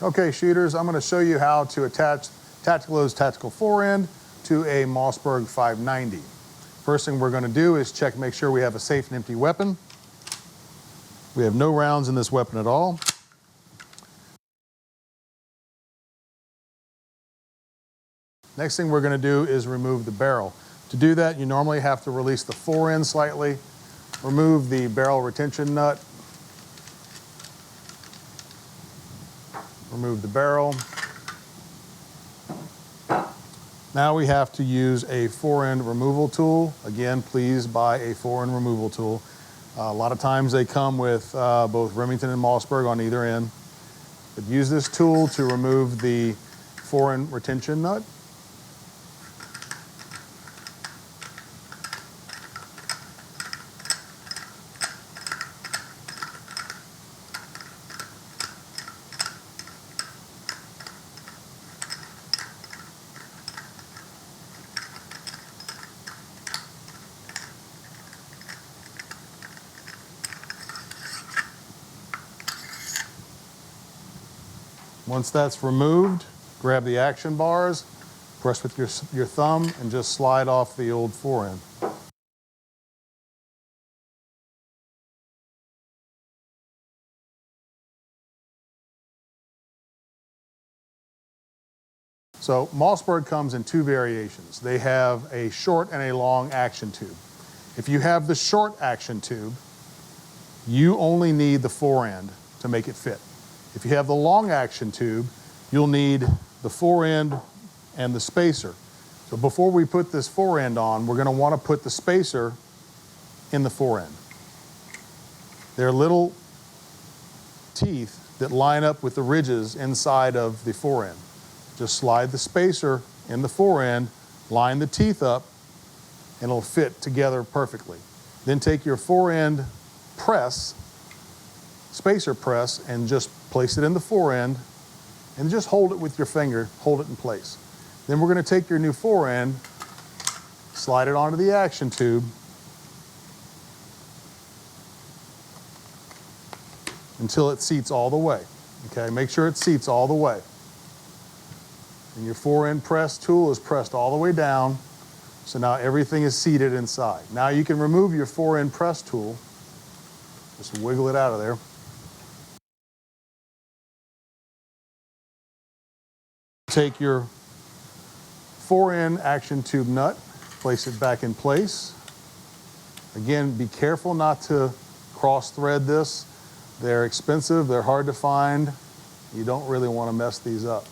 Okay, shooters, I'm going to show you how to attach TactaLoad's tactical forend to a Mossberg 590. First thing we're going to do is check, make sure we have a safe and empty weapon. We have no rounds in this weapon at all. Next thing we're going to do is remove the barrel. To do that, you normally have to release the forend slightly, remove the barrel retention nut, remove the barrel. Now we have to use a forend removal tool. Again, please buy a forend removal tool. A lot of times they come with both Remington and Mossberg on either end. But use this tool to remove the forend retention nut. Once that's removed, grab the action bars, press with your thumb, and just slide off the old forend. So Mossberg comes in two variations. They have a short and a long action tube. If you have the short action tube, you only need the forend to make it fit. If you have the long action tube, you'll need the forend and the spacer. So before we put this forend on, we're going to want to put the spacer in the forend. They're little teeth that line up with the ridges inside of the forend. Just slide the spacer in the forend, line the teeth up, and it'll fit together perfectly. Then take your forend press, spacer press, and just place it in the forend, and just hold it with your finger, hold it in place. Then we're going to take your new forend, slide it onto the action tube, until it seats all the way. Okay, make sure it seats all the way. And your forend press tool is pressed all the way down, so now everything is seated inside. Now you can remove your forend press tool, just wiggle it out of there. Take your forend action tube nut, place it back in place. Again, be careful not to cross thread this. They're expensive, they're hard to find. You don't really want to mess these up.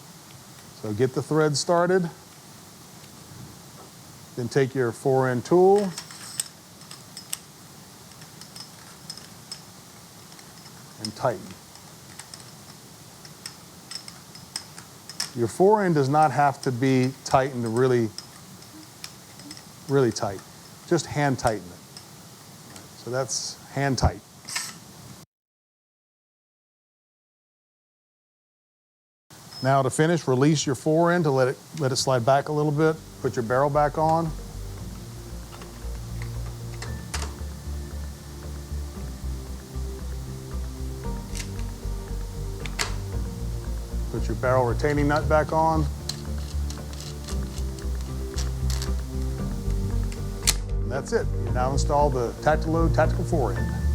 So get the thread started. Then take your forend tool, and tighten. Your forend does not have to be tightened really tight. Just hand tighten it. So that's hand tight. Now to finish, release your forend to let it slide back a little bit. Put your barrel back on. Put your barrel retaining nut back on. And that's it. You now install the TactaLoad Tactical Forend.